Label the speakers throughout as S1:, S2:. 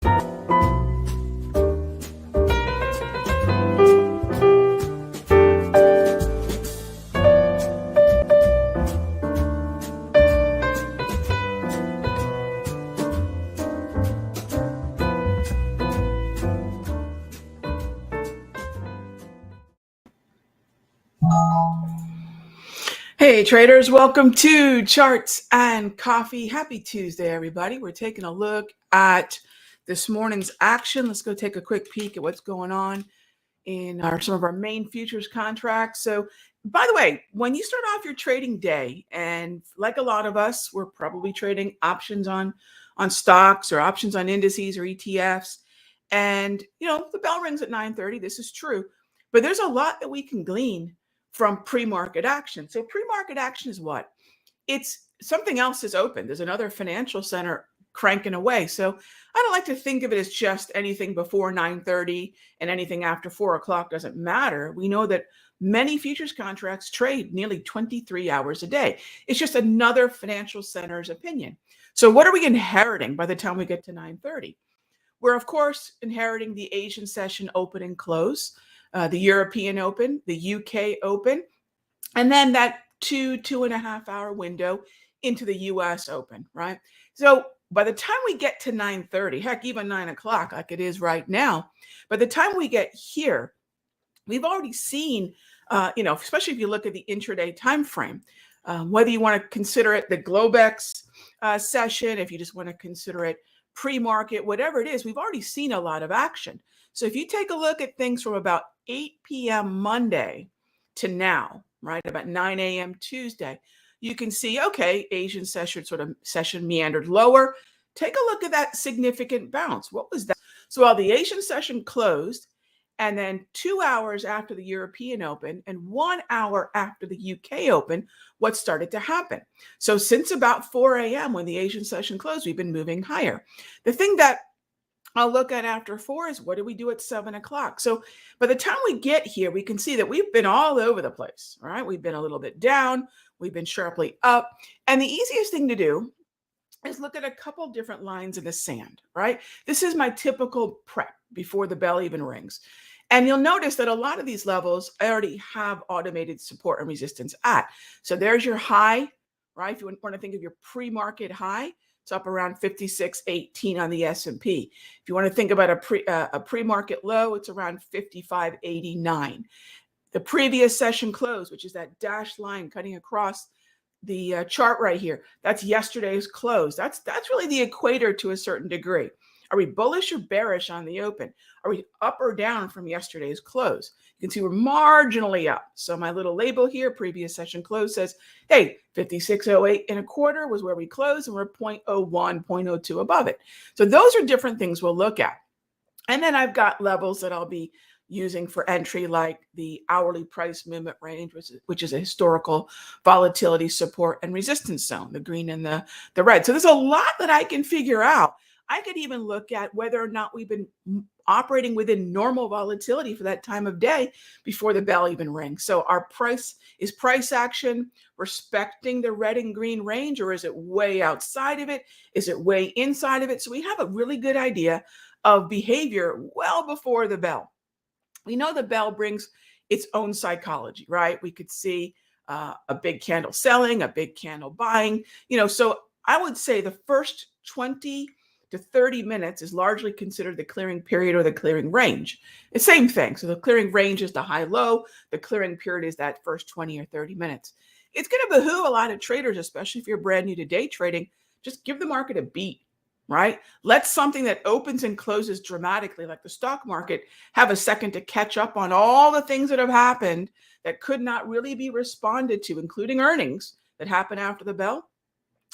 S1: Hey traders, welcome to Charts and Coffee. Happy Tuesday, everybody. We're taking a look at this morning's action. Let's go take a quick peek at what's going on in some of our main futures contracts. So, by the way, when you start off your trading day, and like a lot of us, we're probably trading options on stocks or options on indices or ETFs. And the bell rings at 9:30. This is true, but there's a lot that we can glean from pre-market action. So pre-market action is what? It's something else is open. There's another financial center cranking away. So I don't like to think of it as just anything before 9:30 and anything after 4 o'clock doesn't matter. We know that many futures contracts trade nearly 23 hours a day. It's just another financial center's opinion. So what are we inheriting by the time we get to 9:30? We're, of course, inheriting the Asian session open and close, the European open, the UK open, and then that 2.5 hour window into the US open, right? So by the time we get to 9:30, heck, even 9 o'clock, like it is right now, by the time we get here, we've already seen, especially if you look at the intraday time frame, whether you want to consider it the Globex session, if you just want to consider it pre-market, whatever it is, we've already seen a lot of action. So if you take a look at things from about 8 p.m. Monday to now, right, about 9 a.m. Tuesday, you can see, okay, Asian session meandered lower. Take a look at that significant bounce. What was that? So while the Asian session closed, and then 2 hours after the European Open and 1 hour after the UK Open, what started to happen? So since about 4 a.m. when the Asian session closed, we've been moving higher. The thing that I'll look at after 4 is what do we do at 7 o'clock? So by the time we get here, we can see that we've been all over the place, all right? We've been a little bit down, we've been sharply up. And the easiest thing to do is look at a couple different lines in the sand, right? This is my typical prep before the bell even rings. And you'll notice that a lot of these levels already have automated support and resistance at. So there's your high, right? If you want to think of your pre-market high, it's up around 56.18 on the S&P. If you want to think about a pre-market low, it's around 55.89. The previous session close, which is that dashed line cutting across the chart right here, that's yesterday's close. That's really the equator to a certain degree. Are we bullish or bearish on the open? Are we up or down from yesterday's close? You can see we're marginally up. So my little label here, previous session close, says, hey, 56.08 and a quarter was where we closed, and we're 0.01, 0.02 above it. So those are different things we'll look at. And then I've got levels that I'll be using for entry, like the hourly price movement range, which is a historical volatility support and resistance zone, the green and the red. So there's a lot that I can figure out. I could even look at whether or not we've been operating within normal volatility for that time of day before the bell even rings. So our price action respecting the red and green range, or is it way outside of it? Is it way inside of it? So we have a really good idea of behavior well before the bell. We know the bell brings its own psychology, right? We could see a big candle selling, a big candle buying, so I would say the first 20 to 30 minutes is largely considered the clearing period or the clearing range. It's the same thing. So the clearing range is the high-low. The clearing period is that first 20 or 30 minutes. It's going to behoove a lot of traders, especially if you're brand new to day trading, just give the market a beat, right? Let something that opens and closes dramatically, like the stock market, have a second to catch up on all the things that have happened that could not really be responded to, including earnings that happen after the bell.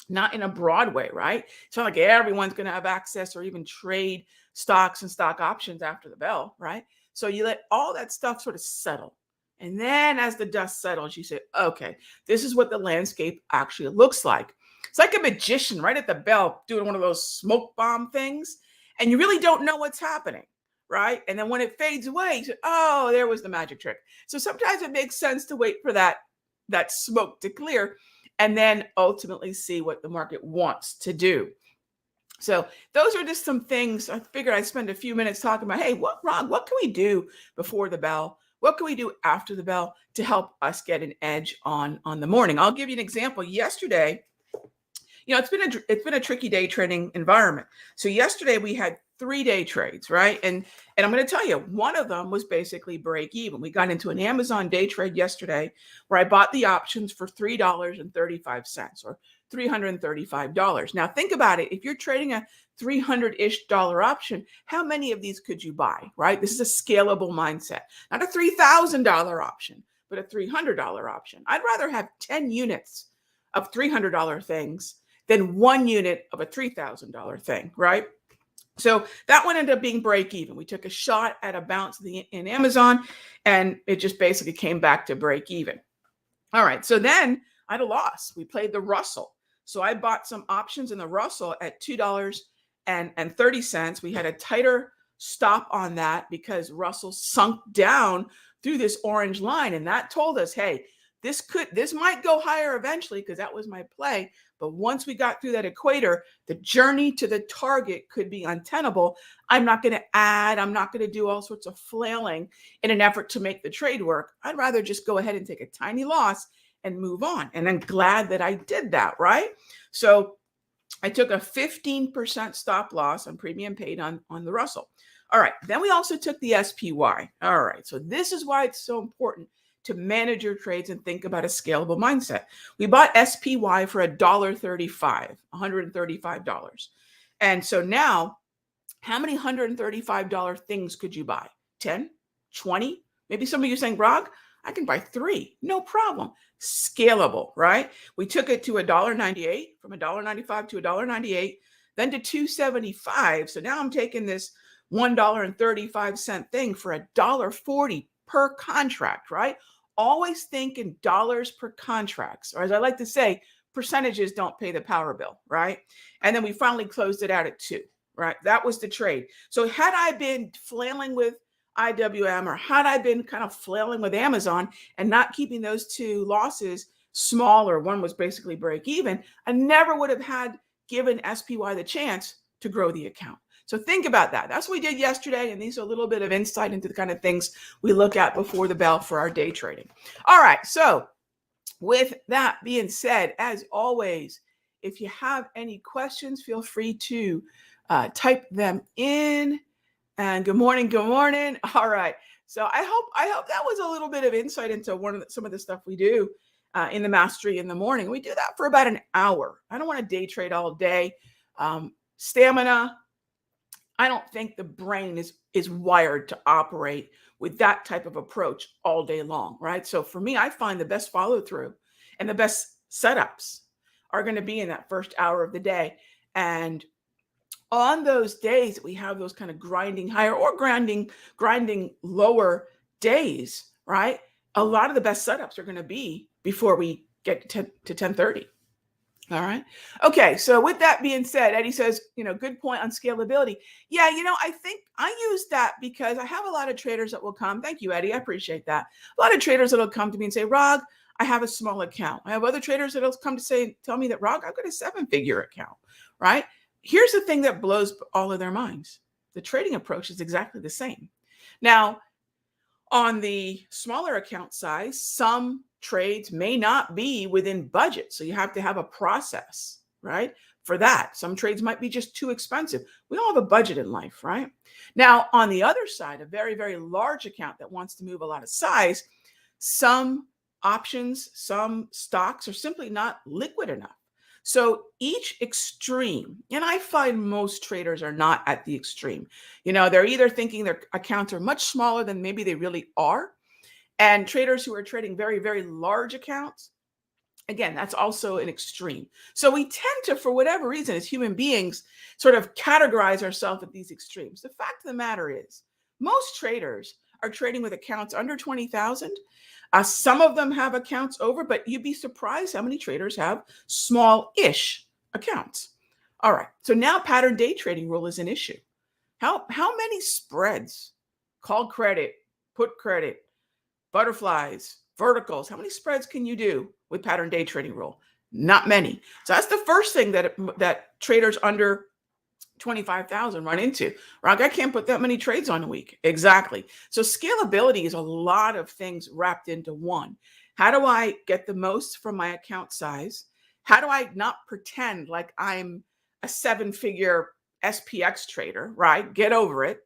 S1: Not in a broad way, right? It's not like everyone's going to have access or even trade stocks and stock options after the bell, right? So you let all that stuff sort of settle. And then as the dust settles, you say, okay, this is what the landscape actually looks like. It's like a magician right at the bell doing one of those smoke bomb things, and you really don't know what's happening, right? And then when it fades away, you say, oh, there was the magic trick. So sometimes it makes sense to wait for that smoke to clear and then ultimately see what the market wants to do. So those are just some things I figured I'd spend a few minutes talking about. Hey, what can we do before the bell? What can we do after the bell to help us get an edge on the morning? I'll give you an example. Yesterday, it's been a tricky day trading environment. So yesterday we had 3-day trades, right? And I'm going to tell you, one of them was basically break even. We got into an Amazon day trade yesterday where I bought the options for $3.35 or $335. Now think about it. If you're trading a 300-ish dollar option, how many of these could you buy, right? This is a scalable mindset, not a $3,000 option, but a $300 option. I'd rather have 10 units of $300 things than 1 unit of a $3,000 thing, right? So that one ended up being break even. We took a shot at a bounce in Amazon, and it just basically came back to break even. All right, so then I had a loss. We played the Russell. So I bought some options in the Russell at $2.30. We had a tighter stop on that because Russell sunk down through this orange line, and that told us, hey, this might go higher eventually, because that was my play. But once we got through that equator, the journey to the target could be untenable. I'm not going to I'm not going to do all sorts of flailing in an effort to make the trade work. I'd rather just go ahead and take a tiny loss and move on. And I'm glad that I did that, right? So I took a 15% stop loss on premium paid on the Russell. All right. Then we also took the SPY. All right. So this is why it's so important to manage your trades and think about a scalable mindset. We bought SPY for $1.35, $135. And so now, how many $135 things could you buy? 10, 20? Maybe some of you saying, Rog, I can buy 3. No problem. Scalable, right? We took it to $1.98, from $1.95 to $1.98, then to $2.75. So now I'm taking this $1.35 thing for $1.40 per contract, right? Always think in dollars per contracts, or as I like to say, percentages don't pay the power bill, right? And then we finally closed it out at 2, right? That was the trade. So had I been flailing with IWM, or had I been kind of flailing with Amazon and not keeping those 2 losses small, or one was basically break even, I never would have had given SPY the chance to grow the account. So think about that. That's what we did yesterday. And these are a little bit of insight into the kind of things we look at before the bell for our day trading. All right. So with that being said, as always, if you have any questions, feel free to type them in. And good morning. Good morning. All right. So I hope that was a little bit of insight into some of the stuff we do in the Mastery in the morning. We do that for about an hour. I don't want to day trade all day. Stamina. I don't think the brain is wired to operate with that type of approach all day long, right? So for me, I find the best follow through and the best setups are going to be in that first hour of the day. And on those days that we have those kind of grinding higher or grinding lower days, right? A lot of the best setups are going to be before we get to 10:30. All right. Okay. So with that being said, Eddie says, good point on scalability. Yeah. I think I use that because I have a lot of traders that will come. Thank you, Eddie. I appreciate that. A lot of traders that'll come to me and say, Rog, I have a small account. I have other traders that'll come to tell me that, Rog, I've got a 7-figure account, right? Here's the thing that blows all of their minds. The trading approach is exactly the same. Now, on the smaller account size, some trades may not be within budget. So you have to have a process, right? For that. Some trades might be just too expensive. We all have a budget in life, right? Now, on the other side, a very, very large account that wants to move a lot of size, some options, some stocks are simply not liquid enough. So each extreme, and I find most traders are not at the extreme. They're either thinking their accounts are much smaller than maybe they really are. And traders who are trading very, very large accounts, again, that's also an extreme. So we tend to, for whatever reason, as human beings, sort of categorize ourselves at these extremes. The fact of the matter is, most traders are trading with accounts under 20,000. Some of them have accounts over, but you'd be surprised how many traders have small-ish accounts. All right. So now pattern day trading rule is an issue. How many spreads, call credit, put credit, butterflies, verticals, how many spreads can you do with pattern day trading rule? Not many. So that's the first thing that traders under 25,000 run into. Rock, I can't put that many trades on a week. Exactly. So scalability is a lot of things wrapped into one. How do I get the most from my account size? How do I not pretend like I'm a 7-figure SPX trader, right? Get over it,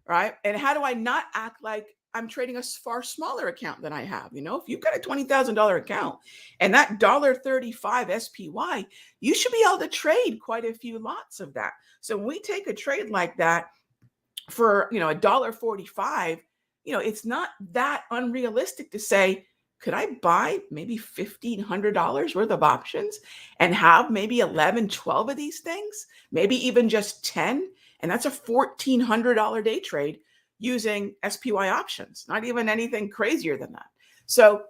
S1: right? And how do I not act like I'm trading a far smaller account than I have? If you've got a $20,000 account and that $1.35 SPY, you should be able to trade quite a few lots of that. So when we take a trade like that for, $1.45, it's not that unrealistic to say, could I buy maybe $1,500 worth of options and have maybe 11, 12 of these things, maybe even just 10? And that's a $1,400 day trade using SPY options, not even anything crazier than that. So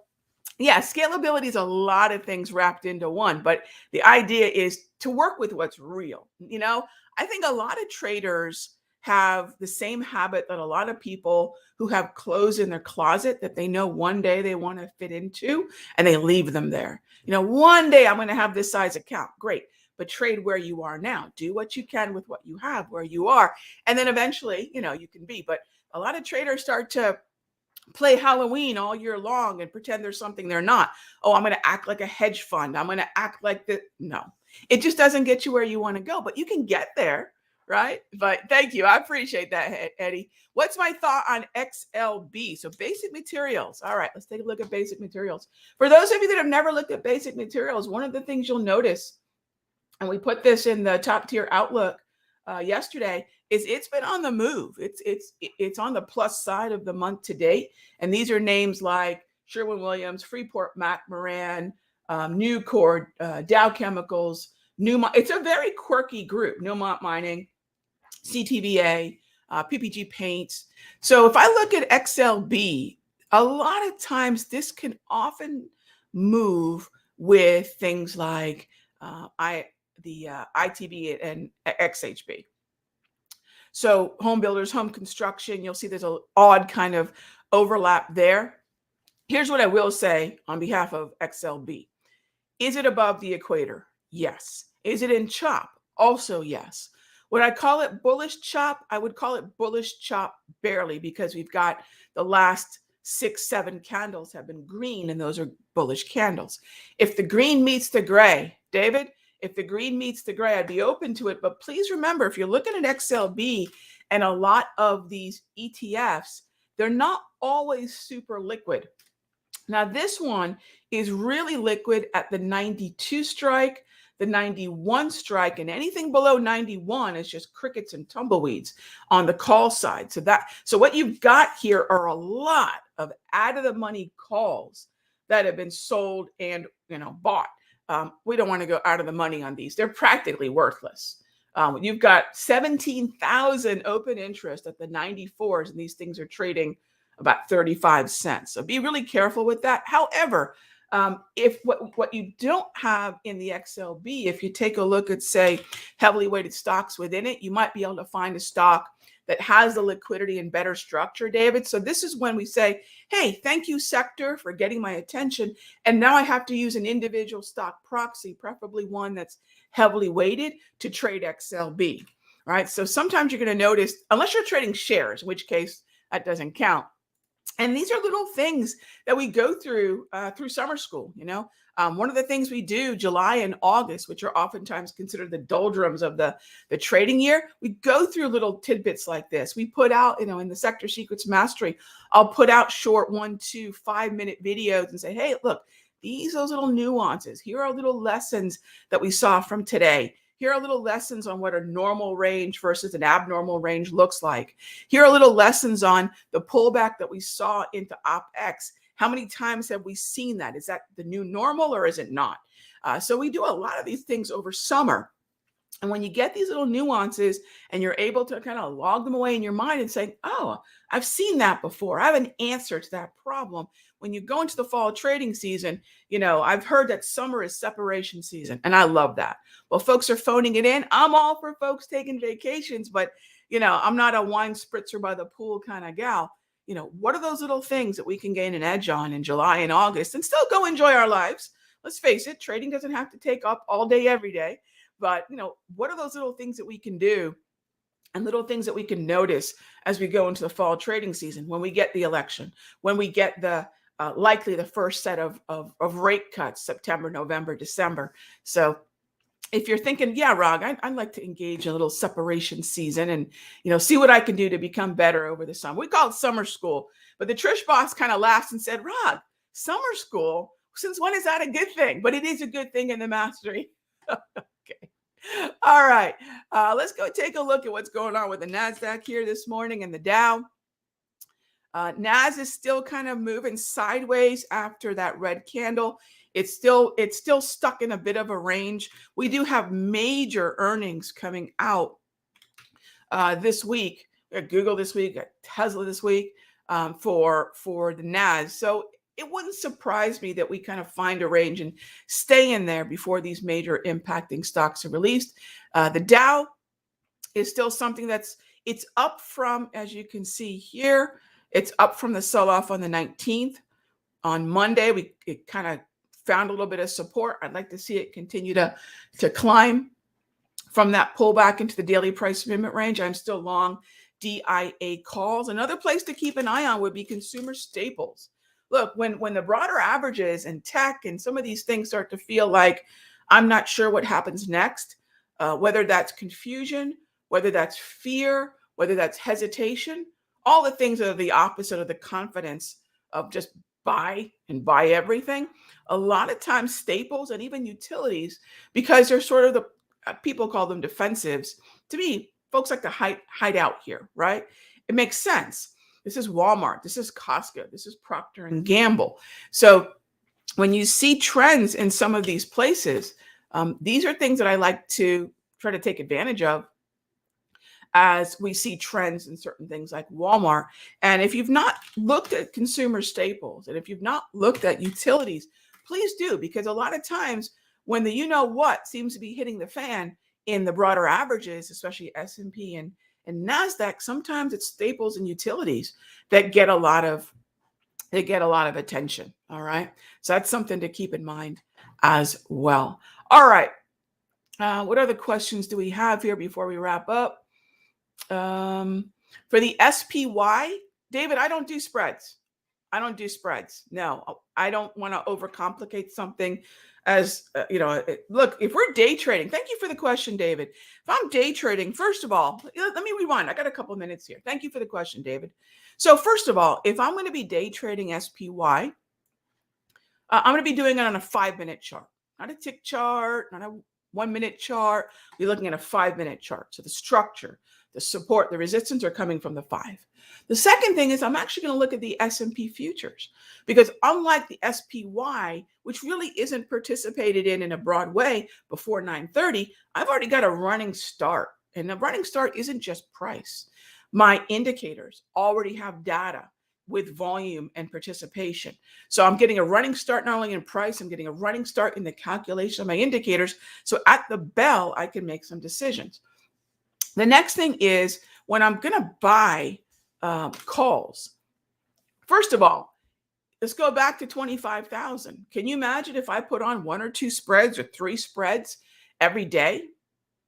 S1: yeah, scalability is a lot of things wrapped into one, but the idea is to work with what's real. I think a lot of traders have the same habit that a lot of people who have clothes in their closet that they know one day they want to fit into and they leave them there. One day I'm going to have this size account. Great. But trade where you are now. Do what you can with what you have where you are. And then eventually, you can be. But a lot of traders start to play Halloween all year long and pretend there's something they're not. Oh, I'm going to act like a hedge fund. I'm going to act like that. No, it just doesn't get you where you want to go, but you can get there, right? But thank you. I appreciate that, Eddie. What's my thought on XLB? So basic materials. All right, let's take a look at basic materials. For those of you that have never looked at basic materials, one of the things you'll notice, and we put this in the top tier outlook yesterday, is it's been on the move. It's on the plus side of the month to date. And these are names like Sherwin-Williams, Freeport McMoran, Nucor, Dow Chemicals, Newmont. It's a very quirky group. Newmont Mining, CTVA, PPG Paints. So if I look at XLB, a lot of times this can often move with things like ITB and XHB. So home builders, home construction, you'll see there's an odd kind of overlap there. Here's what I will say on behalf of XLB. Is it above the equator? Yes. Is it in chop? Also yes. Would I call it bullish chop? I would call it bullish chop barely, because we've got the last 6, 7 candles have been green, and those are bullish candles. If the green meets the gray, David, if the green meets the gray, I'd be open to it. But please remember, if you're looking at XLB and a lot of these ETFs, they're not always super liquid. Now, this one is really liquid at the 92 strike, the 91 strike, and anything below 91 is just crickets and tumbleweeds on the call side. So what you've got here are a lot of out of the money calls that have been sold and bought. We don't want to go out of the money on these. They're practically worthless. You've got 17,000 open interest at the 94s, and these things are trading about 35 cents. So be really careful with that. However, if what you don't have in the XLB, if you take a look at, say, heavily weighted stocks within it, you might be able to find a stock that has the liquidity and better structure, David. So this is when we say, hey, thank you, sector, for getting my attention. And now I have to use an individual stock proxy, preferably one that's heavily weighted, to trade XLB. All right. So sometimes you're going to notice, unless you're trading shares, in which case that doesn't count. And these are little things that we go through summer school. One of the things we do July and August, which are oftentimes considered the doldrums of the trading year, we go through little tidbits like this. We put out, in the Sector Secrets Mastery, I'll put out short 1, 2, 5-minute videos and say, hey, look, these are little nuances. Here are little lessons that we saw from today. Here are little lessons on what a normal range versus an abnormal range looks like. Here are little lessons on the pullback that we saw into OpX. How many times have we seen that? Is that the new normal or is it not? So we do a lot of these things over summer. And when you get these little nuances and you're able to kind of log them away in your mind and say, oh, I've seen that before. I have an answer to that problem. When you go into the fall trading season, I've heard that summer is separation season, and I love that. Well, folks are phoning it in. I'm all for folks taking vacations, but, I'm not a wine spritzer by the pool kind of gal. What are those little things that we can gain an edge on in July and August and still go enjoy our lives? Let's face it, trading doesn't have to take up all day, every day. But, what are those little things that we can do and little things that we can notice as we go into the fall trading season, when we get the election, when we get the likely the first set of rate cuts, September, November, December. So if you're thinking, yeah, Rog, I'd like to engage in a little separation season and, see what I can do to become better over the summer. We call it summer school, but the Trish boss kind of laughed and said, Rog, summer school, since when is that a good thing? But it is a good thing in the mastery. Okay. All right. Let's go take a look at what's going on with the NASDAQ here this morning and the Dow. NAS is still kind of moving sideways after that red candle. It's still stuck in a bit of a range. We do have major earnings coming out this week. We got Google this week, got Tesla this week for the NAS. So it wouldn't surprise me that we kind of find a range and stay in there before these major impacting stocks are released. The Dow is still something it's up from, as you can see here, it's up from the sell-off on the 19th. On Monday, it kind of found a little bit of support. I'd like to see it continue to climb from that pullback into the daily price movement range. I'm still long DIA calls. Another place to keep an eye on would be consumer staples. Look, when the broader averages and tech and some of these things start to feel like I'm not sure what happens next, whether that's confusion, whether that's fear, whether that's hesitation, all the things that are the opposite of the confidence of just buy everything. A lot of times staples and even utilities, because they're sort of people call them defensives. To me, folks like to hide out here, right? It makes sense. This is Walmart. This is Costco. This is Procter and Gamble. So when you see trends in some of these places, these are things that I like to try to take advantage of as we see trends in certain things like Walmart. And if you've not looked at consumer staples and if you've not looked at utilities, please do, because a lot of times when the what seems to be hitting the fan in the broader averages, especially S&P and NASDAQ, sometimes it's staples and utilities that get a lot of attention. All right. So that's something to keep in mind as well. All right. What other questions do we have here before we wrap up? For the SPY, David, I don't do spreads. No, I don't want to overcomplicate something as, look, if we're day trading, thank you for the question, David. If I'm day trading, first of all, let me rewind. I got a couple of minutes here. Thank you for the question, David. So first of all, if I'm going to be day trading SPY, I'm going to be doing it on a 5-minute chart, not a tick chart, not a 1-minute chart. We're looking at a 5-minute chart. So the structure, the support, the resistance are coming from the 5. The second thing is I'm actually going to look at the S&P futures, because unlike the SPY, which really isn't participated in a broad way before 9:30, I've already got a running start. And the running start isn't just price. My indicators already have data with volume and participation. So I'm getting a running start not only in price, I'm getting a running start in the calculation of my indicators. So at the bell, I can make some decisions. The next thing is when I'm going to buy calls. First of all, let's go back to 25,000. Can you imagine if I put on 1 or 2 spreads or 3 spreads every day?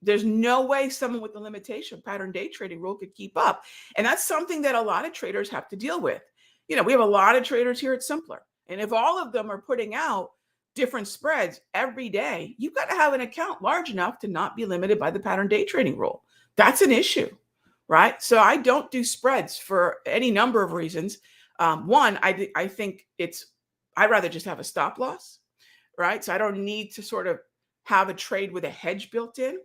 S1: There's no way someone with the limitation pattern day trading rule could keep up. And that's something that a lot of traders have to deal with. We have a lot of traders here at Simpler. And if all of them are putting out different spreads every day, you've got to have an account large enough to not be limited by the pattern day trading rule. That's an issue, right? So I don't do spreads for any number of reasons. One, I think I'd rather just have a stop loss, right? So I don't need to sort of have a trade with a hedge built in.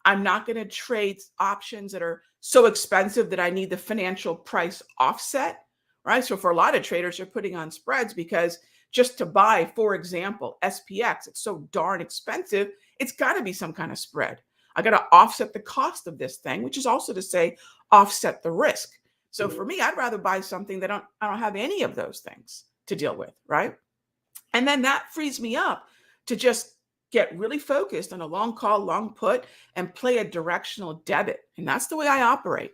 S1: I'm not going to trade options that are so expensive that I need the financial price offset, right? So for a lot of traders, they're putting on spreads because just to buy, for example, SPX, it's so darn expensive, it's got to be some kind of spread. I got to offset the cost of this thing, which is also to say offset the risk. So for me, I'd rather buy something that I don't have any of those things to deal with, right? And then that frees me up to just get really focused on a long call, long put, and play a directional debit. And that's the way I operate,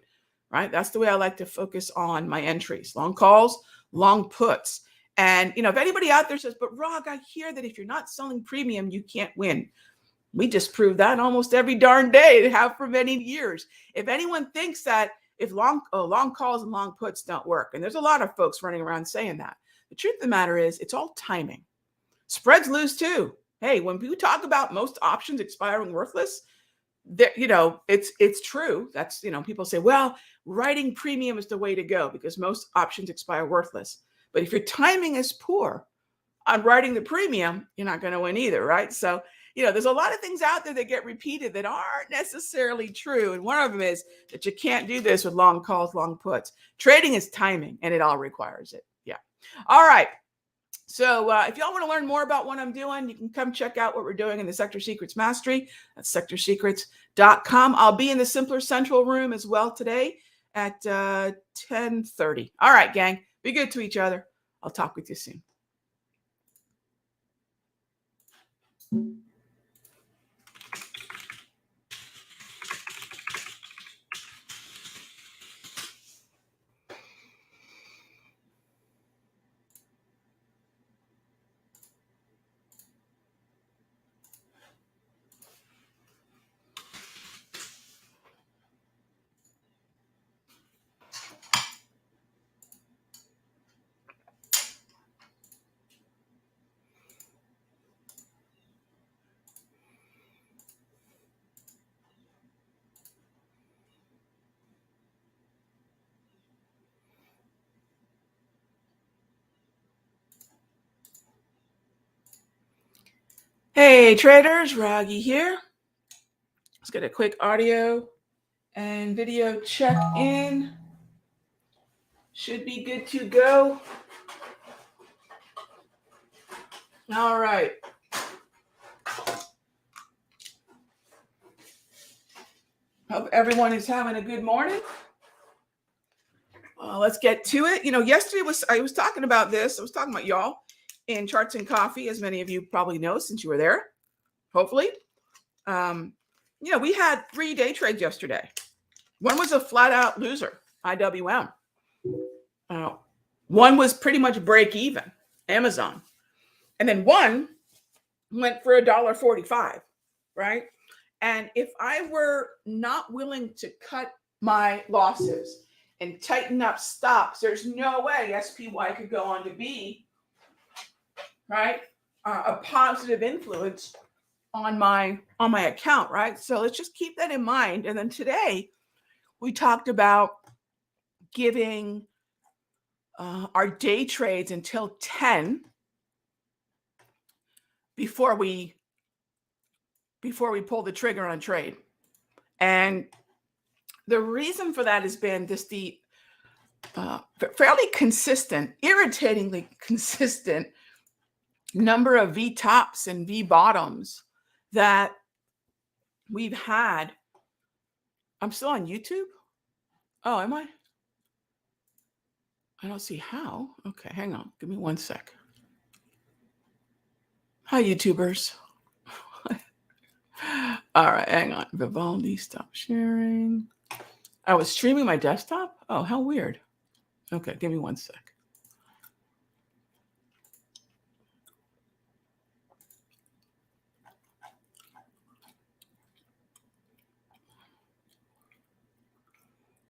S1: right? That's the way I like to focus on my entries, long calls, long puts. And, if anybody out there says, but Rog, I hear that if you're not selling premium, you can't win. We just prove that almost every darn day and have for many years. If anyone thinks that if long calls and long puts don't work, and there's a lot of folks running around saying that, the truth of the matter is it's all timing. Spreads lose too. Hey, when we talk about most options expiring worthless, it's true. That's, people say, well, writing premium is the way to go because most options expire worthless. But if your timing is poor on writing the premium, you're not going to win either, right? So, there's a lot of things out there that get repeated that aren't necessarily true. And one of them is that you can't do this with long calls, long puts. Trading is timing, and it all requires it. Yeah. All right. So if y'all want to learn more about what I'm doing, you can come check out what we're doing in the Sector Secrets Mastery at sectorsecrets.com. I'll be in the Simpler Central room as well today at 10:30. All right, gang. Be good to each other. I'll talk with you soon. Hey traders, Raghee here. Let's get a quick audio and video check in. Should be good to go. All right. Hope everyone is having a good morning. Let's get to it. Yesterday I was talking about this. I was talking about y'all in Charts and Coffee, as many of you probably know since you were there, hopefully. We had 3 day trades yesterday. One was a flat out loser, IWM. One was pretty much break even, Amazon. And then one went for $1.45, right? And if I were not willing to cut my losses and tighten up stops, there's no way SPY could go on to be, right, a positive influence on my account, right? So let's just keep that in mind. And then today we talked about giving our day trades until 10 before we pull the trigger on trade. And the reason for that has been the fairly consistent, irritatingly consistent number of V tops and V bottoms that we've had. I'm still on YouTube. Oh, am I? I don't see how. Okay, hang on. Give me 1 sec. Hi, YouTubers. All right, hang on. Vivaldi, stop sharing. I was streaming my desktop? Oh, how weird. Okay, give me 1 sec.